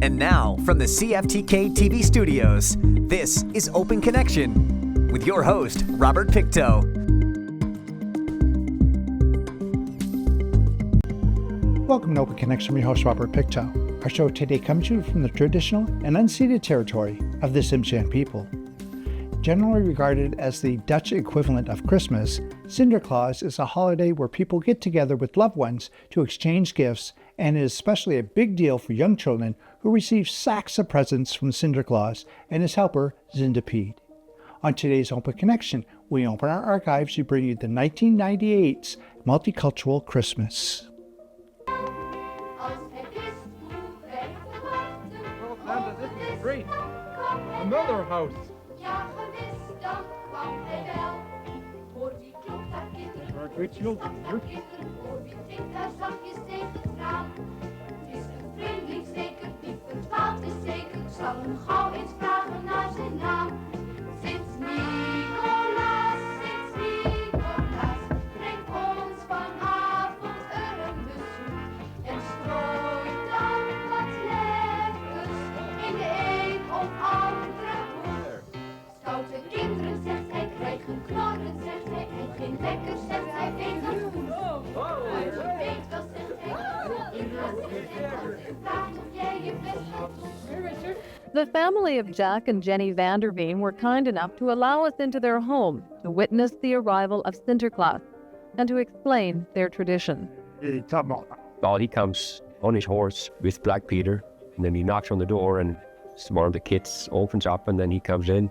And now, from the CFTK-TV studios, this is Open Connection with your host, Robert Pictou. Welcome to Open Connection. I'm your host, Robert Pictou. Our show today comes to you from the traditional and unceded territory of the Tsimshian people. Generally regarded as the Dutch equivalent of Christmas, Sinterklaas is a holiday where people get together with loved ones to exchange gifts, and is especially a big deal for young children who receive sacks of presents from Sinterklaas and his helper, Zindapede. On today's Open Connection, we open our archives to bring you the 1998's Multicultural Christmas. Oh, this is great. Another house. Ja, gewis, dan kwam hij wel. Hoor die klok, daar kittert. Maar weet je wel, Hoor wie zingt daar zachtjes tegen het raam. Het is een vreemdeling zeker, die verdwaald is zeker. Ik zal hem gauw eens vragen naar zijn naam. Sint-Nicolaas, breng ons vanavond een bezoek. En strooi dan wat lekkers in de een of andere hoek. Stoute kinderen, zegt hij, krijgen knorren, zegt hij, en geen lekkers, zegt hij, vegan. Uit je weet wel, zegt hij, vraag of jij je best gaat doen. The family of Jack and Jenny Vanderveen were kind enough to allow us into their home to witness the arrival of Sinterklaas and to explain their tradition. Well, he comes on his horse with Black Peter, and then he knocks on the door, and one of the kids opens up, and then he comes in,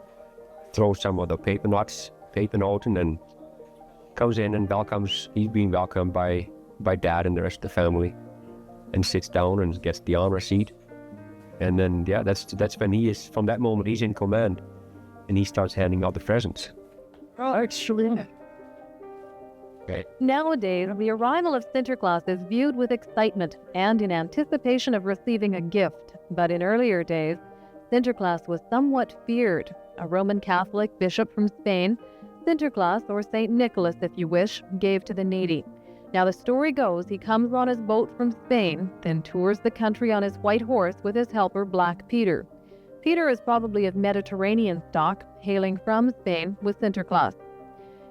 throws some of the paper notes, and then comes in and welcomes. He's being welcomed by Dad and the rest of the family, and sits down and gets the honor seat. And then, yeah, that's when he is, from that moment, he's in command, and he starts handing out the presents. Oh, actually. Okay. Nowadays, the arrival of Sinterklaas is viewed with excitement and in anticipation of receiving a gift. But in earlier days, Sinterklaas was somewhat feared. A Roman Catholic bishop from Spain, Sinterklaas, or Saint Nicholas if you wish, gave to the needy. Now the story goes he comes on his boat from Spain, then tours the country on his white horse with his helper Black Peter. Peter is probably of Mediterranean stock, hailing from Spain with Sinterklaas.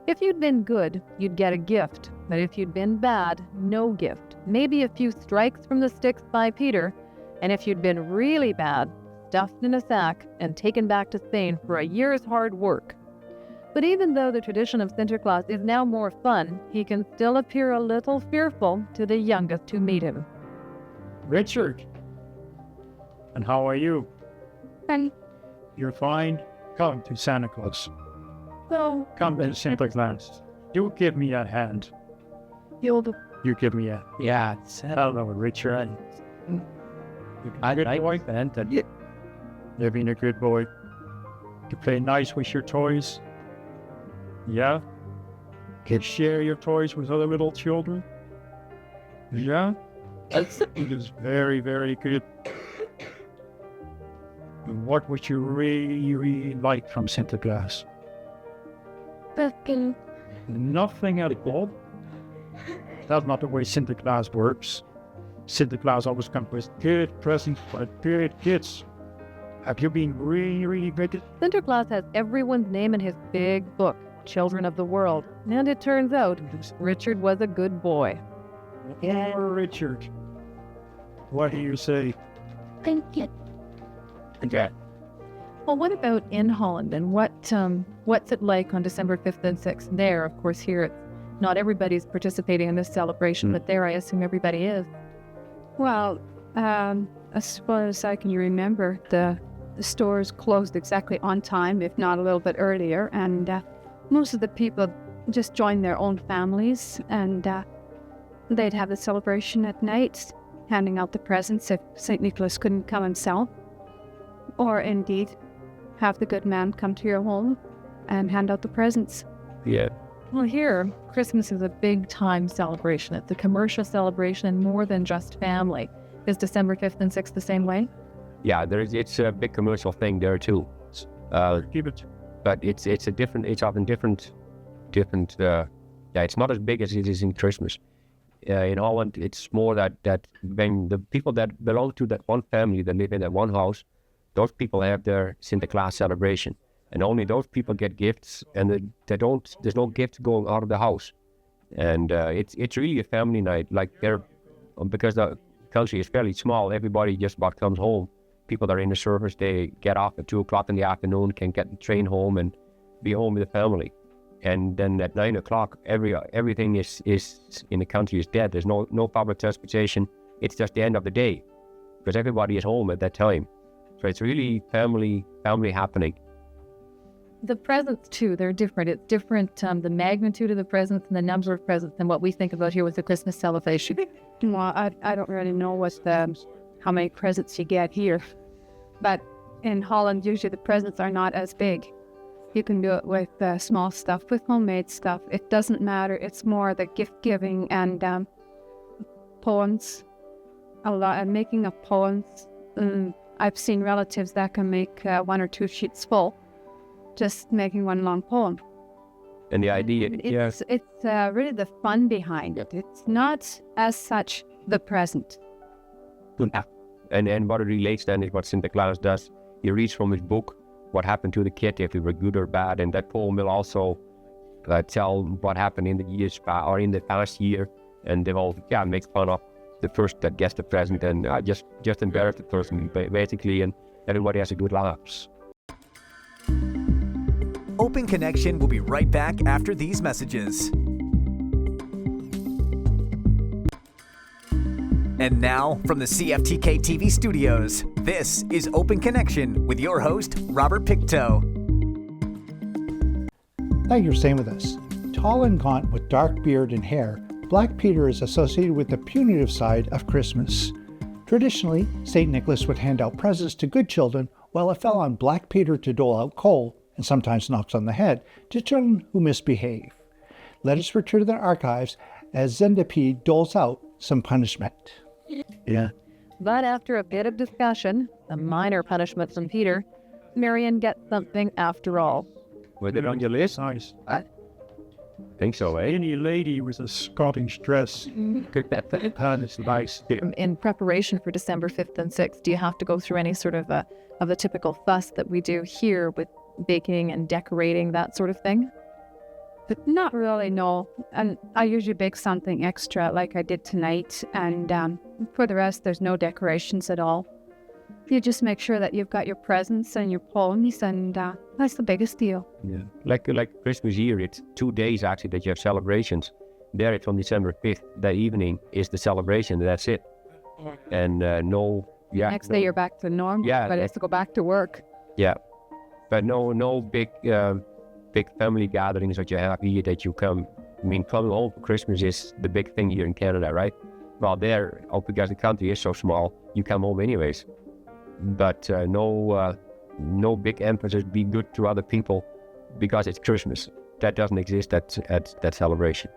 If you'd been good, you'd get a gift, but if you'd been bad, no gift. Maybe a few strikes from the sticks by Peter, and if you'd been really bad, stuffed in a sack and taken back to Spain for a year's hard work. But even though the tradition of Sinterklaas is now more fun, he can still appear a little fearful to the youngest who meet him. Richard. And how are you? Fine. You're fine? Come to Santa Claus. So, Come to Santa Claus. You give me a hand. you'll do. You give me a... Yeah, Hello, Richard. I Good like boy. that. Yeah. You've been a good boy. You play nice with your toys. Yeah? Can share your toys with other little children. Yeah? It is very, very good. And what would you really, really like from Sinterklaas? Fucking. Nothing at all. That's not the way Sinterklaas works. Sinterklaas always comes with good presents for good kids. Have you been really, really good? Sinterklaas has everyone's name in his big book, Children of the World, and it turns out Richard was a good boy. Yeah, Richard. What do you say? Thank you. Yeah. Well, what about in Holland, and what's it like on December 5th and 6th there? Of course, here it's not everybody's participating in this celebration, but there I assume everybody is. Well, as far as I can remember, the stores closed exactly on time, if not a little bit earlier, and most of the people just joined their own families, and they'd have the celebration at night, handing out the presents if St. Nicholas couldn't come himself, or indeed have the good man come to your home and hand out the presents. Yeah. Well, here, Christmas is a big time celebration. It's a commercial celebration and more than just family. Is December 5th and 6th the same way? Yeah, it's a big commercial thing there too. Keep it. But it's often different. Yeah, it's not as big as it is in Christmas. In Holland, it's more that when the people that belong to that one family that live in that one house, those people have their Sinterklaas celebration, and only those people get gifts, and they don't. There's no gifts going out of the house, and it's really a family night. Like because the country is fairly small, everybody just about comes home. People that are in the service, they get off at 2:00 in the afternoon, can get the train home and be home with the family. And then at 9 o'clock, everything is in the country is dead. There's no public transportation. It's just the end of the day, because everybody is home at that time. So it's really family happening. The presents too, they're different. It's different, the magnitude of the presents and the number of presents than what we think about here with the Christmas celebration. Well, I don't really know how many presents you get here, but in Holland, usually the presents are not as big. You can do it with small stuff, with homemade stuff. It doesn't matter. It's more the gift giving and poems. And making of poems. I've seen relatives that can make 1 or 2 sheets full, just making one long poem. And the idea, It's really the fun behind it. It's not as such the present. And what it relates then is what Sinterklaas does. He reads from his book what happened to the kid, if they were good or bad, and that poem will also tell what happened in the years or in the past year, and they will make fun of the first that gets the present and just embarrass the person basically, and everybody has a good laughs. Open Connection will be right back after these messages. And now, from the CFTK-TV studios, this is Open Connection with your host, Robert Pictou. Thank you for staying with us. Tall and gaunt with dark beard and hair, Black Peter is associated with the punitive side of Christmas. Traditionally, St. Nicholas would hand out presents to good children, while it fell on Black Peter to dole out coal, and sometimes knocks on the head, to children who misbehave. Let us return to the archives as Zenda P doles out some punishment. Yeah. But after a bit of discussion, a minor punishment from Peter, Marion gets something after all. Was it on your list? Nice. I think so, eh? Any lady with a Scottish dress. That is nice. In preparation for December 5th and 6th, do you have to go through any sort of the typical fuss that we do here with baking and decorating, that sort of thing? But not really, no. And I usually bake something extra like I did tonight. And for the rest, there's no decorations at all. You just make sure that you've got your presents and your poems, and that's the biggest deal. Yeah. Like Christmas here, it's 2 days actually that you have celebrations. There it's on December 5th. That evening is the celebration, and that's it. And Next day you're back to normal, but it's to go back to work. Yeah. But no big family gatherings that you have here that you come. I mean, coming home for Christmas is the big thing here in Canada, right? Well, there, because the country is so small, you come home anyways. But no big emphasis, be good to other people because it's Christmas. That doesn't exist at that celebration.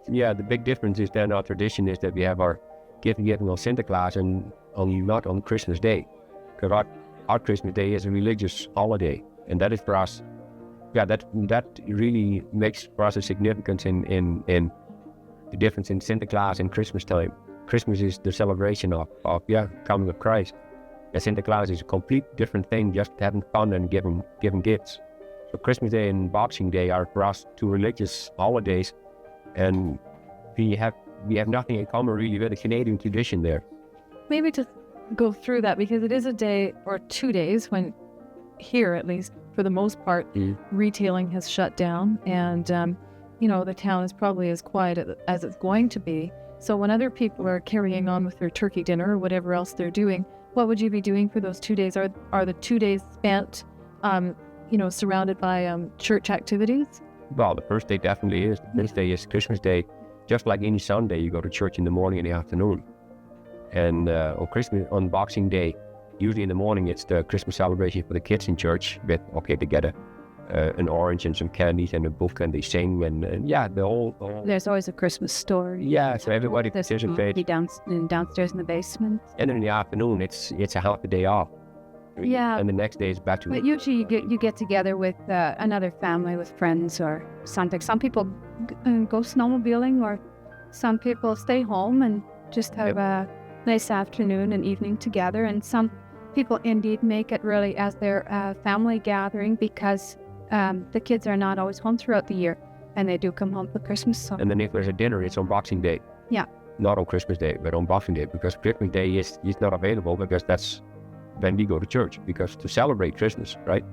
Yeah, the big difference is then our tradition is that we have our gift giving on Sinterklaas and not on Christmas Day. Because our Christmas Day is a religious holiday, and that is for us. Yeah, that really makes for us a significance in the difference in Sinterklaas and Christmas time. Christmas is the celebration of coming of Christ. And Sinterklaas is a complete different thing, just having fun and giving gifts. So Christmas Day and Boxing Day are for us 2 religious holidays, and we have nothing in common really with the Canadian tradition there. Maybe just go through that, because it is a day or 2 days when, here at least, for the most part, retailing has shut down, and the town is probably as quiet as it's going to be. So when other people are carrying on with their turkey dinner or whatever else they're doing, what would you be doing for those 2 days? Are the 2 days spent, surrounded by church activities? Well, the first day definitely is. The next day is Christmas Day. Just like any Sunday, you go to church in the morning and the afternoon. And on Boxing Day, usually in the morning, it's the Christmas celebration for the kids in church. They get an orange and some candies and a book, and they sing, and the whole. There's always a Christmas story. Yeah, so everybody participates. Downstairs in the basement. And then in the afternoon, it's a half a day off. Yeah. And the next day is back to. But usually you get together with another family, with friends or something. Some people go snowmobiling or Some people stay home and just have a nice afternoon and evening together, and some people indeed make it really as their family gathering because the kids are not always home throughout the year, and they do come home for Christmas. So. And then if there's a dinner, it's on Boxing Day. Yeah. Not on Christmas Day, but on Boxing Day, because Christmas Day is not available because that's when we go to church, because to celebrate Christmas, right?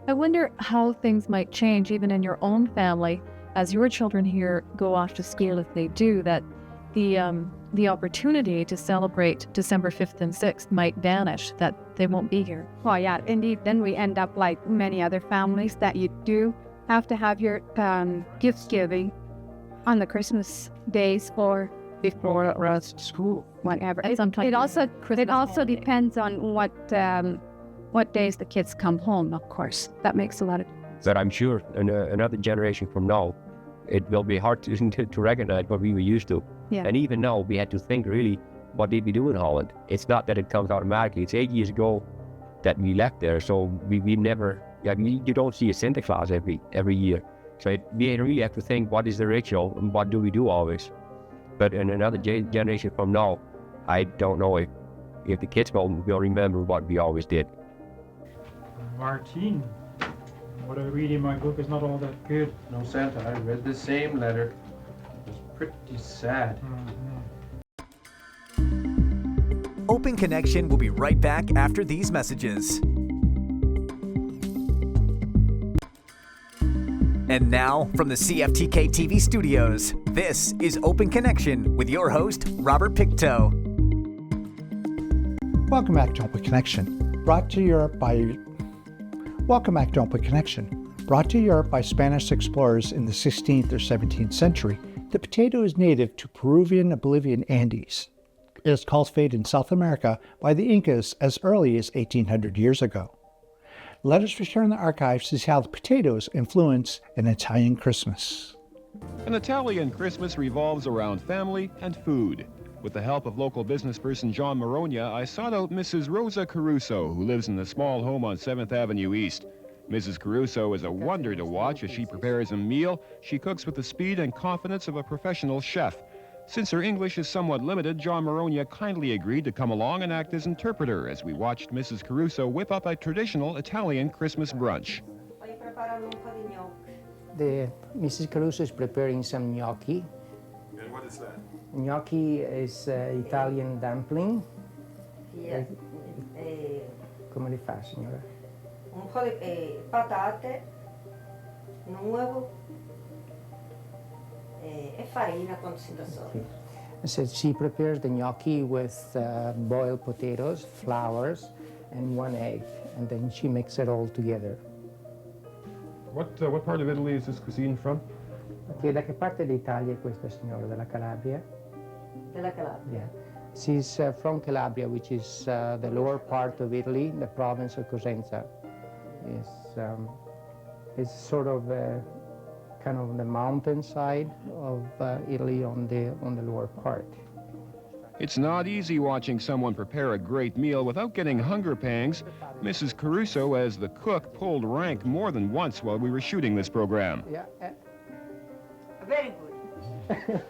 I wonder how things might change even in your own family as your children here go off to school, if they do, that the opportunity to celebrate December 5th and 6th might vanish, that they won't be here. Well, yeah, indeed. Then we end up like many other families that you do have to have your gift giving on the Christmas days or before or else school, whatever. Sometimes It also depends on what days the kids come home. Of course, that makes a lot of difference. But I'm sure another generation from now, it will be hard to recognize what we were used to. Yeah. And even now, we had to think really, what did we do in Holland? It's not that it comes automatically. It's 8 years ago that we left there, so we never. You don't see a Santa Claus every year. So we really have to think, what is the ritual and what do we do always? But in another generation from now, I don't know if the kids will remember what we always did. Martine, what I read in my book is not all that good. No, Santa, I read the same letter. It was pretty sad. Open Connection will be right back after these messages. And now, from the CFTK-TV studios, this is Open Connection with your host, Robert Pictou. Welcome back to Open Connection, brought to Europe by Spanish explorers in the 16th or 17th century. The potato is native to Peruvian and Bolivian Andes. It is cultivated in South America by the Incas as early as 1800 years ago. Let us return the archives to see how the potatoes influence an Italian Christmas. An Italian Christmas revolves around family and food. With the help of local businessperson John Maronia, I sought out Mrs. Rosa Caruso, who lives in a small home on 7th Avenue East. Mrs. Caruso is a wonder to watch as she prepares a meal. She cooks with the speed and confidence of a professional chef. Since her English is somewhat limited, John Maronia kindly agreed to come along and act as interpreter as we watched Mrs. Caruso whip up a traditional Italian Christmas brunch. Mrs. Caruso is preparing some gnocchi. And what is that? Gnocchi is Italian dumpling. Yes. Come li fa, signora? Un po' di patate, un uovo e farina con sindasoli. So she prepares the gnocchi with boiled potatoes, flowers, and 1 egg, and then she mixes it all together. What part of Italy is this cuisine from? Okay, da che parte d'Italia è questa signora? Della Calabria? Della Calabria. Yeah. She's from Calabria, which is the lower part of Italy, the province of Cosenza. It's sort of kind of the mountainside of Italy on the lower part. It's not easy watching someone prepare a great meal without getting hunger pangs. Mrs. Caruso, as the cook, pulled rank more than once while we were shooting this program. Yeah. Very good.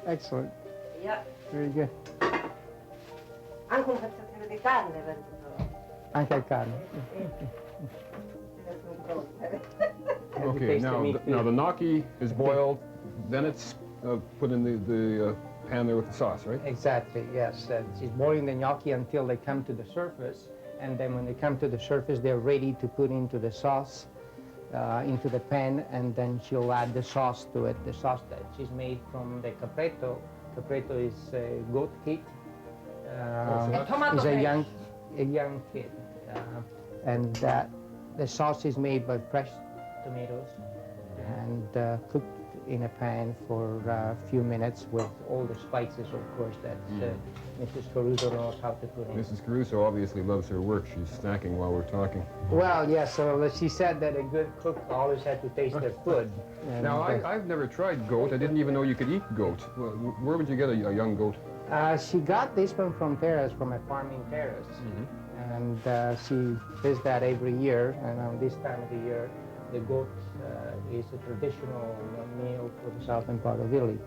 Excellent. Yeah. Very good. Anche un pezzettino di carne dentro. Anche al carne. Okay, now the gnocchi is boiled, then it's put in the pan there with the sauce, right? Exactly, yes. She's boiling the gnocchi until they come to the surface, and then when they come to the surface, they're ready to put into the sauce, into the pan, and then she'll add the sauce to it. The sauce that she's made from the capretto. Capretto is goat meat. Is a young kid, and the sauce is made by fresh tomatoes and cooked in a pan for a few minutes with all the spices, of course, that Mrs. Caruso knows how to put in. Mrs. Caruso obviously loves her work. She's snacking while we're talking. Well, yes, so she said that a good cook always had to taste their food. Now, I've never tried goat. I didn't even know you could eat goat. Where would you get a young goat? She got this one from Terrace, from a farm in Terrace. And she does that every year, and on this time of the year, the goat is a traditional meal for the southern part of Italy.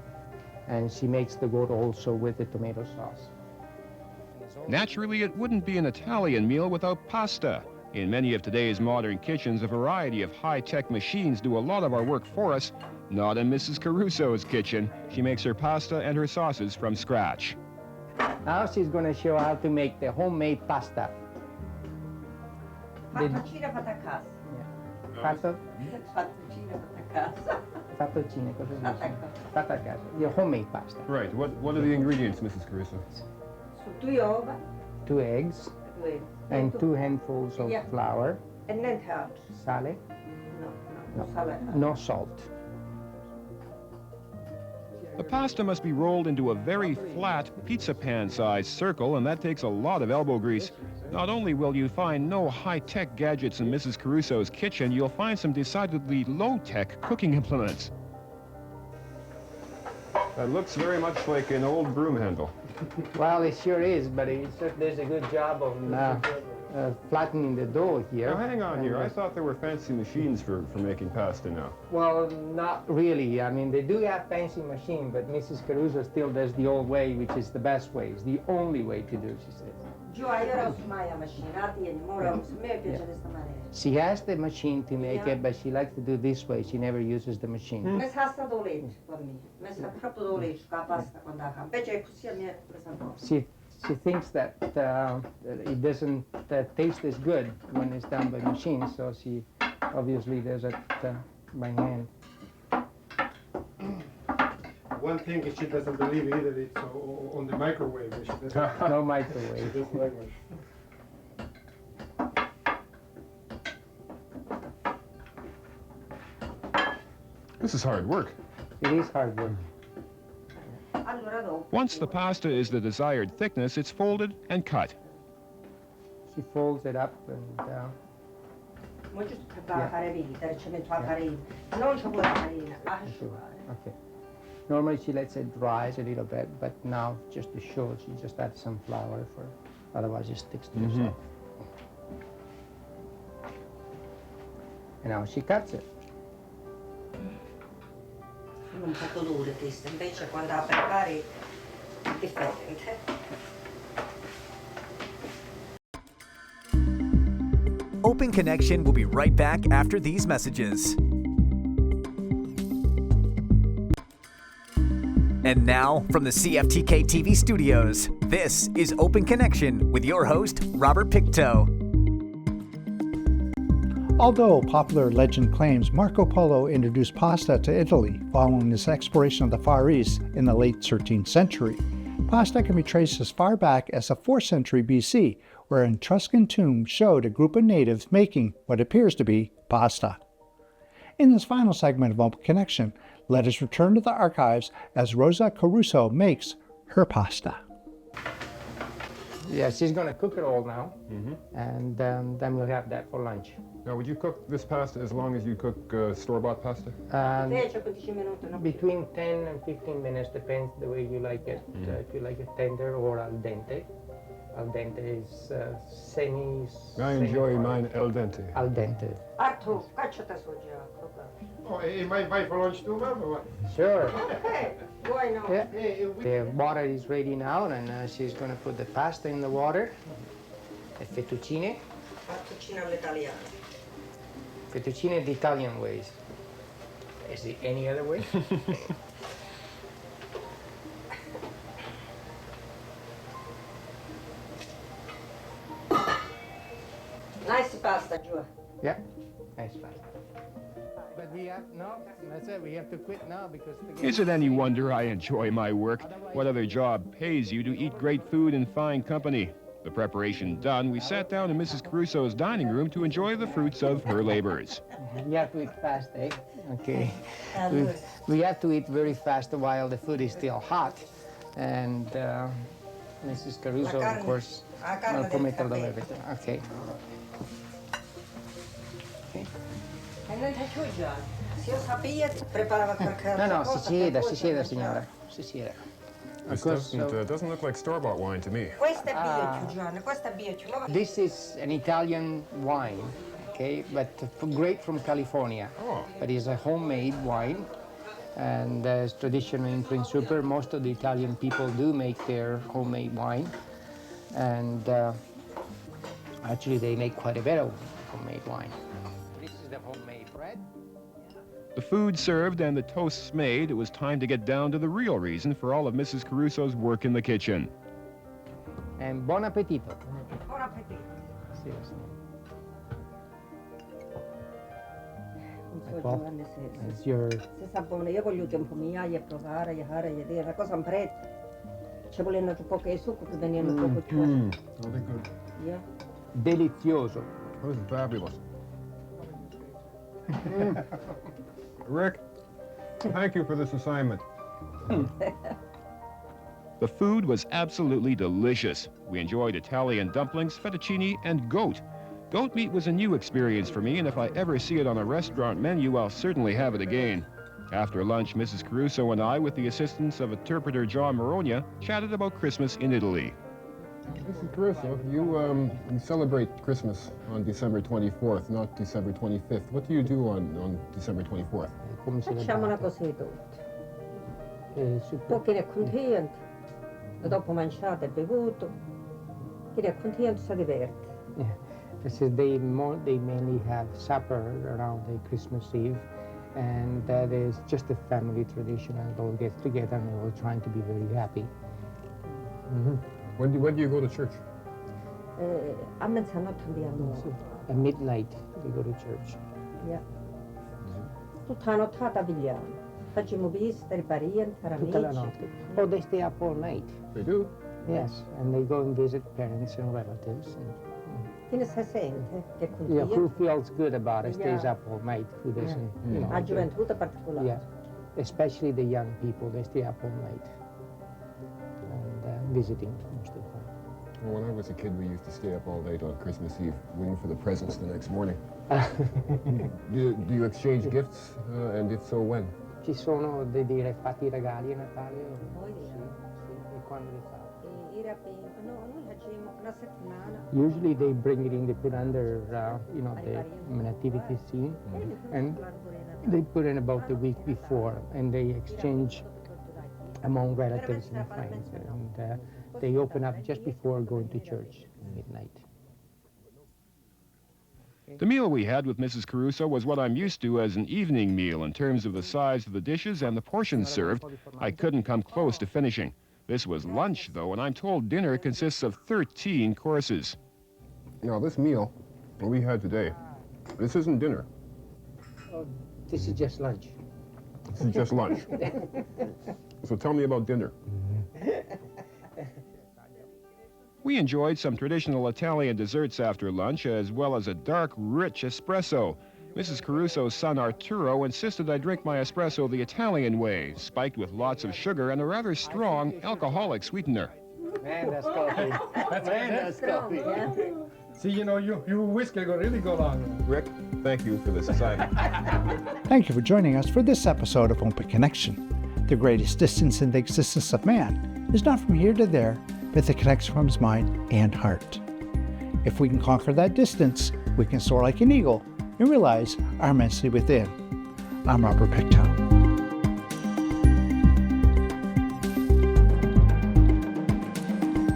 And she makes the goat also with the tomato sauce. Naturally, it wouldn't be an Italian meal without pasta. In many of today's modern kitchens, a variety of high-tech machines do a lot of our work for us. Not in Mrs. Caruso's kitchen. She makes her pasta and her sauces from scratch. Now she's going to show how to make the homemade pasta. Fattuccine fatte a casa. Fatto? Fattuccine fatte a casa. Fattuccine, cosa si dice? Fatta a casa. Your homemade pasta. Right. What are the ingredients, Mrs. Caruso? Su 2 uova, 2 eggs 2 eggs. and 2 handfuls of flour. And niente altro. Sale? No sale. No salt. The pasta must be rolled into a very flat pizza pan-sized circle, and that takes a lot of elbow grease. Not only will you find no high-tech gadgets in Mrs. Caruso's kitchen, you'll find some decidedly low-tech cooking implements. That looks very much like an old broom handle. Well, it sure is, but there's a good job of flattening the dough here. Now, hang on here. I thought there were fancy machines for making pasta now. Well, not really. I mean, they do have fancy machines, but Mrs. Caruso still does the old way, which is the best way. It's the only way to do, she says. She has the machine to make it, but she likes to do this way. She never uses the machine. She thinks that it doesn't taste as good when it's done by machine, so she obviously does it by hand. One thing is she doesn't believe either it's on the microwave. She doesn't No microwave. She doesn't like one. This is hard work. It is hard work. Once the pasta is the desired thickness, it's folded and cut. She folds it up and okay. Normally she lets it rise a little bit, but now just to show, she just adds some flour for, otherwise it sticks to herself. And now she cuts it. Un poco dure queste, invece quando la prepari è differente. Open Connection will be right back after these messages. And now, from the CFTK-TV studios, this is Open Connection with your host, Robert Pictou. Although popular legend claims Marco Polo introduced pasta to Italy following his exploration of the Far East in the late 13th century, pasta can be traced as far back as the 4th century BC, where an Etruscan tomb showed a group of natives making what appears to be pasta. In this final segment of Open Connection, let us return to the archives as Rosa Caruso makes her pasta. Yeah, she's going to cook it all now, and then we'll have that for lunch. Now, would you cook this pasta as long as you cook store-bought pasta? Between 10 and 15 minutes, depends the way you like it. If you like it tender or al dente. Al dente is semi. I enjoy mine al dente. Al dente. Arthur, cacciate su già. Oh, vai for lunch too, ma'am, or what? Sure. Okay, why not? Yeah. The water is ready now, and she's going to put the pasta in the water. The fettuccine. Fettuccine all'italiana. Fettuccine the Italian ways. Is there any other way? Nice pasta, Giù. Yeah, nice pasta. But we have, no, that's it, we have to quit now because... Is it any wonder I enjoy my work? What other job pays you to eat great food in fine company? The preparation done, we sat down in Mrs. Caruso's dining room to enjoy the fruits of her labors. You have to eat fast, eh? Okay. We have to eat very fast while the food is still hot. And Mrs. Caruso, of course, will promette a little bit. Okay. E non c'è più già. Se io sapia, preparava qualche altra No, cosa. si sieda, signora. Si sieda. This doesn't look like store-bought wine to me. Questo è biocchio, Giovanni, questo è biocchio. This is an Italian wine, okay, but great from California. Oh. But it's a homemade wine, and it's traditional in Prince Rupert. Most of the Italian people do make their homemade wine, and actually they make quite a bit of homemade wine. This is the homemade bread. The food served and the toasts made, it was time to get down to the real reason for all of Mrs. Caruso's work in the kitchen. And buon appetito. Buon appetito. Seriously. Non so Ecco. Giovanni se It's your sa buono, io voglio tempo mia e provare, e fare, e dire, la cosa un prezzo. Ci volevano un po' che succo che venivano un po' più. Oh, they're good. Yeah. delizioso. Oh, this is fabulous. Rick, thank you for this assignment. The food was absolutely delicious. We enjoyed Italian dumplings, fettuccine, and goat. Goat meat was a new experience for me, and if I ever see it on a restaurant menu, I'll certainly have it again. After lunch, Mrs. Caruso and I, with the assistance of interpreter John Maronia, chatted about Christmas in Italy. Mrs. Caruso, you celebrate Christmas on December 24th, not December 25th. What do you do on December 24th? Facciamo una cosetta. Poi è contento. E dopo mangiato e bevuto. Chi è contento si diverte. Yeah, because they mainly have supper around the Christmas Eve, and that is just a family tradition, and all get together and they're all trying to be very happy. Mm-hmm. When do you go to church? A mezzanotte andiamo. At midnight we go to church. Yeah. Tutta la nottata vigliamo. Facciamo visite, parenti, Tutta la amici. notte. Oh, they stay up all night. They do? Yes, and they go and visit parents and relatives. And, Chi ne si sente che è yeah, who contento? feels good about it stays Yeah. up all night. Who doesn't? You know, La gioventù in particolare. yeah, especially the young people, they stay up all night and visiting most of the time. Well, when I was a kid, we used to stay up all night on Christmas Eve, waiting for the presents the next morning. Do you exchange gifts? And if so, when? Ci sono dei fatti regali a Natale? Poi Sì, e quando li fate? no, noi facciamo una settimana. Usually they bring it in, they put under, the nativity scene, and they put in about the week before, and they exchange among relatives and friends, and they open up just before going to church at midnight. The meal we had with Mrs. Caruso was what I'm used to as an evening meal in terms of the size of the dishes and the portions served. I couldn't come close to finishing. This was lunch, though, and I'm told dinner consists of 13 courses. Now, this meal that we had today, this isn't dinner. Oh, this is just lunch. This is just lunch. So tell me about dinner. We enjoyed some traditional Italian desserts after lunch, as well as a dark, rich espresso. Mrs. Caruso's son Arturo insisted I drink my espresso the Italian way, spiked with lots of sugar and a rather strong alcoholic sweetener. Man, that's coffee. That's coffee. See, your whiskey really go long. Rick, thank you for this assignment. Thank you for joining us for this episode of Open Connection. The greatest distance in the existence of man is not from here to there, but the connection from his mind and heart. If we can conquer that distance, we can soar like an eagle and realize our immensity within. I'm Robert Pictou.